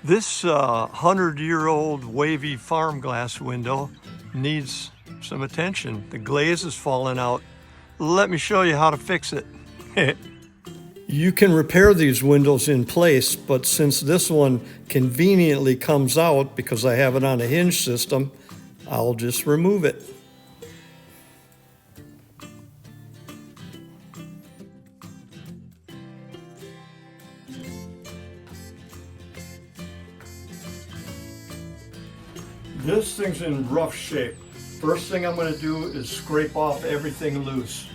This 100-year-old wavy farm glass window needs some attention. The glaze is falling out. Let me show you how to fix it. You can repair these windows in place, but since this one conveniently comes out because I have it on a hinge system, I'll just remove it. This thing's in rough shape. First thing I'm going to do is scrape off everything loose.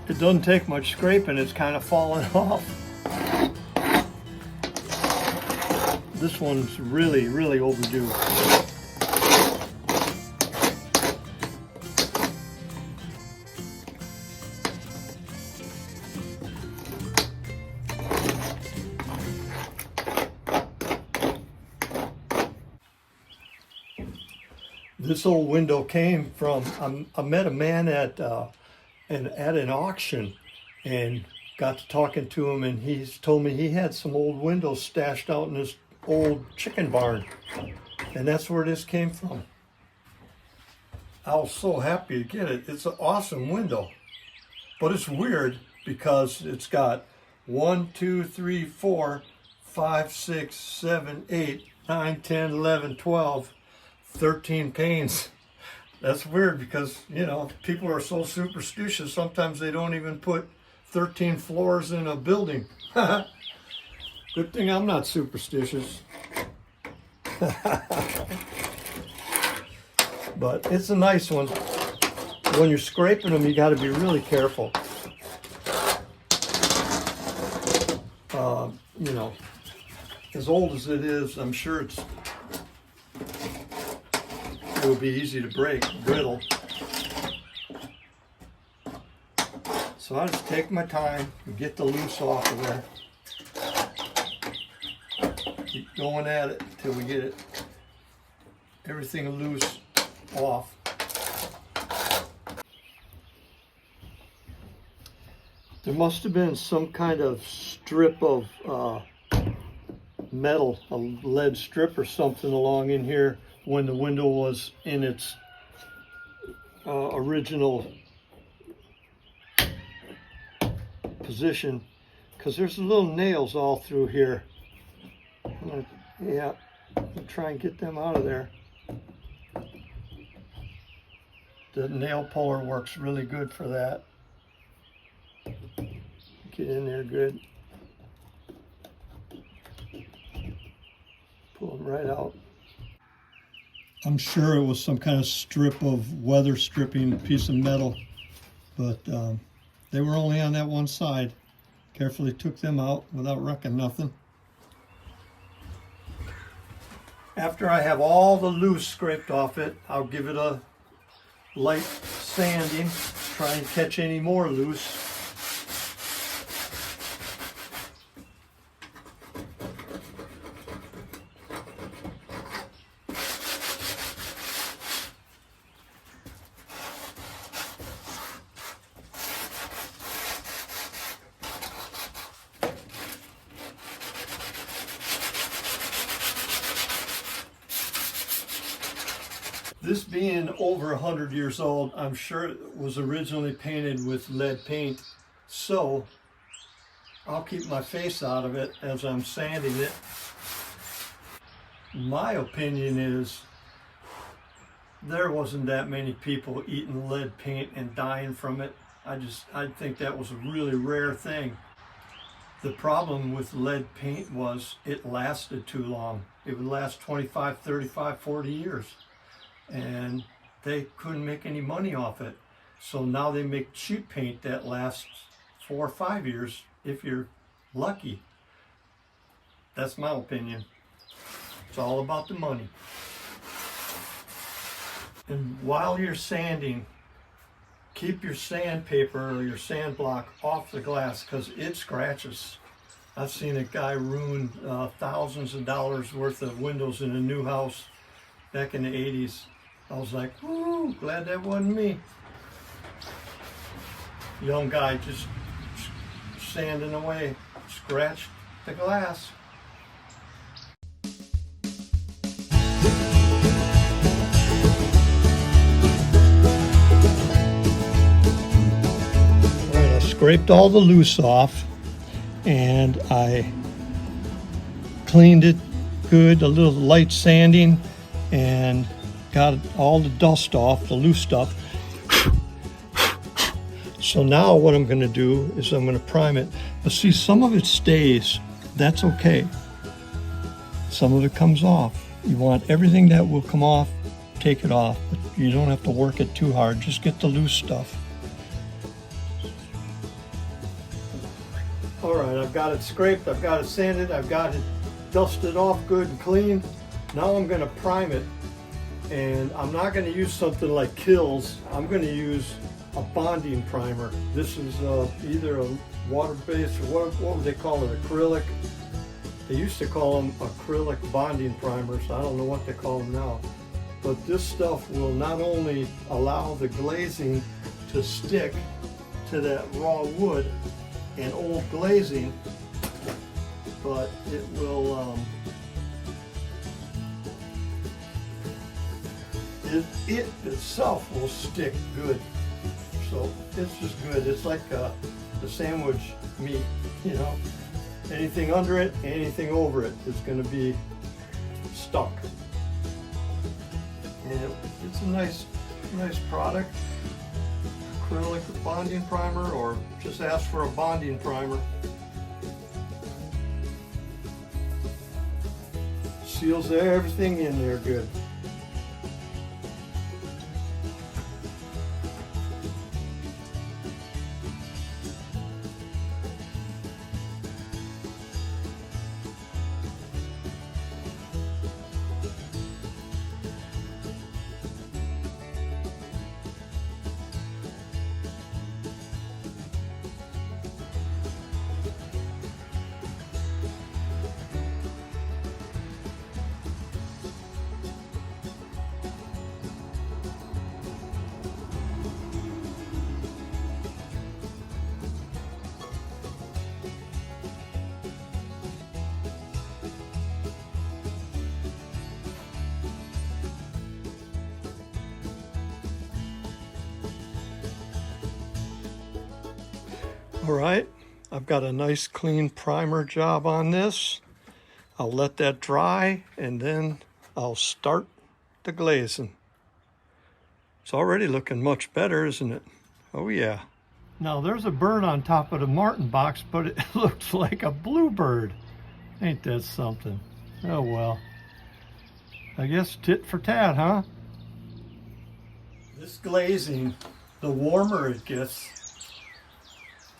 It doesn't take much scraping, it's kind of falling off. This one's really overdue. This old window came from, I met a man at an auction and got to talking to him, and he's told me he had some old windows stashed out in his old chicken barn, and that's where this came from. I was so happy to get it. It's an awesome window, but it's weird because it's got 1, 2, 3, 4, 5, 6, 7, 8, 9, 10, 11, 12, 13 panes. That's weird because, you know, people are so superstitious, sometimes they don't even put 13 floors in a building. Good thing I'm not superstitious. But it's a nice one. When you're scraping them, you got to be really careful. You know, as old as it is, I'm sure it will be easy to break, brittle. So I just take my time and get the loose off of there. Keep going at it until we get everything loose off. There must have been some kind of strip of metal, a lead strip or something along in here when the window was in its original position, because there's little nails all through here. Yeah, I'll try and get them out of there. The nail puller works really good for that. Get in there good. Pull them right out. I'm sure it was some kind of strip of weather stripping piece of metal, but they were only on that one side. Carefully took them out without wrecking nothing. After I have all the loose scraped off it, I'll give it a light sanding, try and catch any more loose. This being over 100 years old, I'm sure it was originally painted with lead paint, so I'll keep my face out of it as I'm sanding it. My opinion is there wasn't that many people eating lead paint and dying from it. I think that was a really rare thing. The problem with lead paint was it lasted too long. It would last 25, 35, 40 years. And they couldn't make any money off it. So now they make cheap paint that lasts 4 or 5 years if you're lucky. That's my opinion. It's all about the money. And while you're sanding, keep your sandpaper or your sand block off the glass because it scratches. I've seen a guy ruin thousands of dollars worth of windows in a new house back in the 80s. I was like, whoo, glad that wasn't me. Young guy just sanding away, scratched the glass. All right, I scraped all the loose off and I cleaned it good, a little light sanding, and got all the dust off, the loose stuff. So now what I'm going to do is I'm going to prime it. But see, some of it stays. That's okay. Some of it comes off. You want everything that will come off, take it off. But you don't have to work it too hard. Just get the loose stuff. All right, I've got it scraped. I've got it sanded. I've got it dusted off good and clean. Now I'm going to prime it. And I'm not going to use something like Kills. I'm going to use a bonding primer. This is either a water-based or what would they call it? Acrylic. They used to call them acrylic bonding primers. I don't know what they call them now. But this stuff will not only allow the glazing to stick to that raw wood and old glazing, but it will it itself will stick good. So it's just good. It's like the sandwich meat, you know. Anything under it, anything over it is going to be stuck. And it's a nice product. Acrylic bonding primer, or just ask for a bonding primer. Seals everything in there good. All right, I've got a nice clean primer job on this. I'll let that dry and then I'll start the glazing. It's already looking much better, isn't it? Oh yeah. Now there's a bird on top of the Martin box, but it looks like a bluebird. Ain't that something? Oh well. I guess tit for tat, huh? This glazing, the warmer it gets,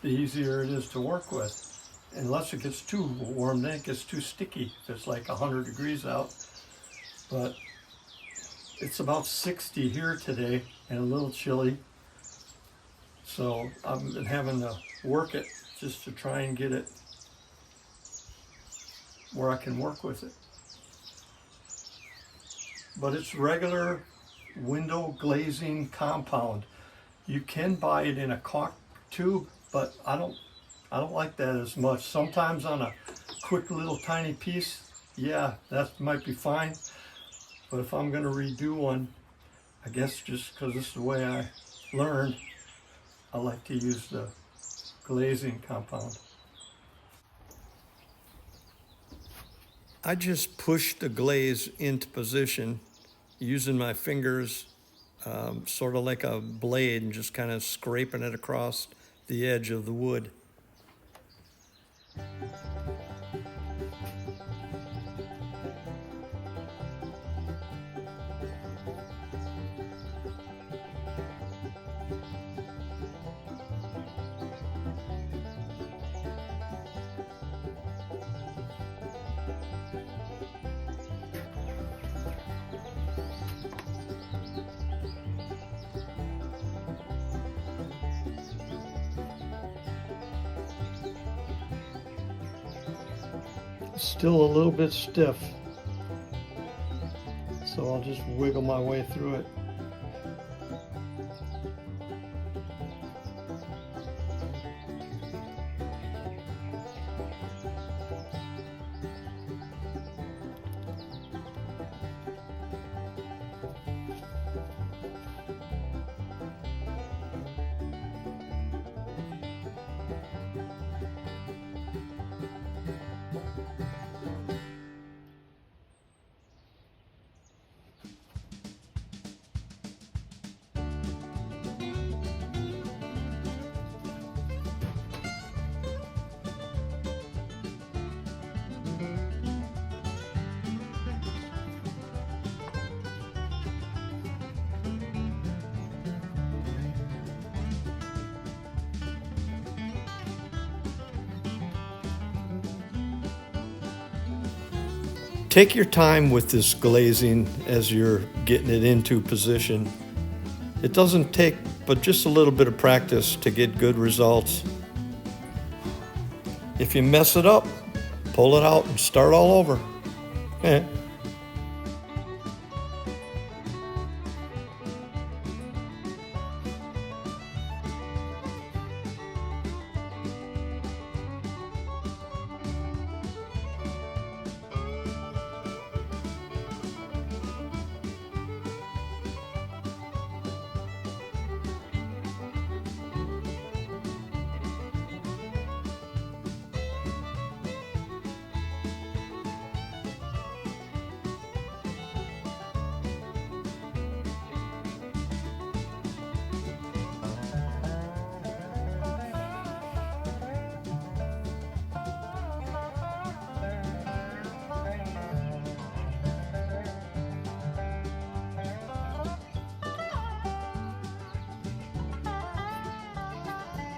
the easier it is to work with. Unless it gets too warm, then it gets too sticky if it's like 100 degrees out. But it's about 60 here today and a little chilly. So I've been having to work it just to try and get it where I can work with it. But it's regular window glazing compound. You can buy it in a caulk tube, but I don't like that as much. Sometimes on a quick little tiny piece, yeah, that might be fine. But if I'm going to redo one, I guess just because this is the way I learned, I like to use the glazing compound. I just push the glaze into position using my fingers, sort of like a blade, and just kind of scraping it across the edge of the wood. It's still a little bit stiff, so I'll just wiggle my way through it. Take your time with this glazing as you're getting it into position. It doesn't take but just a little bit of practice to get good results. If you mess it up, pull it out and start all over.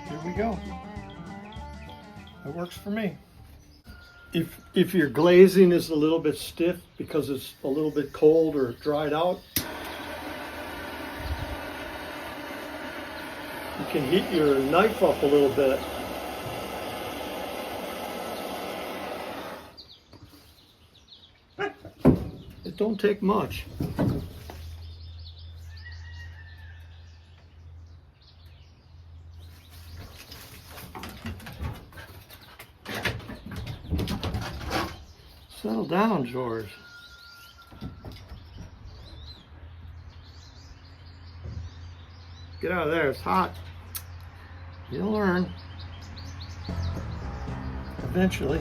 Here we go. It works for me. If your glazing is a little bit stiff because it's a little bit cold or dried out, you can heat your knife up a little bit. It don't take much. Settle down, George. Get out of there, it's hot. You'll learn. Eventually.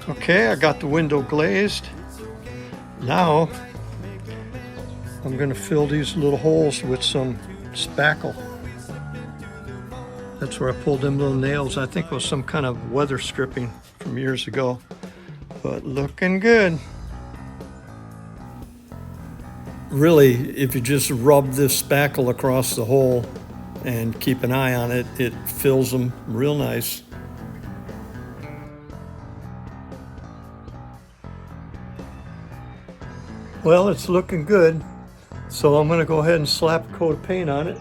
Okay, I got the window glazed. Now I'm going to fill these little holes with some spackle. That's where I pulled them little nails. I think it was some kind of weather stripping from years ago, but looking good. Really, if you just rub this spackle across the hole and keep an eye on it, it fills them real nice. Well, it's looking good, so I'm going to go ahead and slap a coat of paint on it,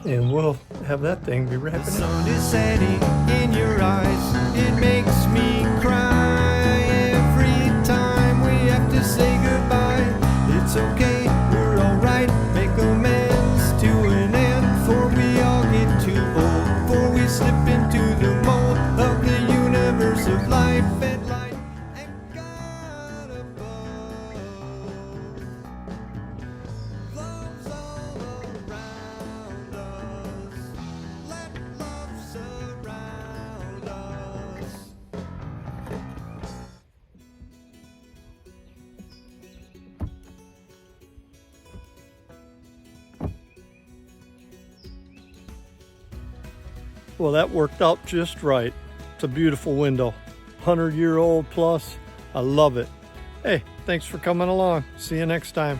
and we'll have that thing be wrapping up. The sun is setting in your eyes, it makes me cry every time we have to say goodbye. It's okay, we're alright, make amends to an end, for we all get too old, for we slip into the mold of the universe of life and light. Well, that worked out just right. It's a beautiful window. 100-year-old plus. I love it. Hey, thanks for coming along. See you next time.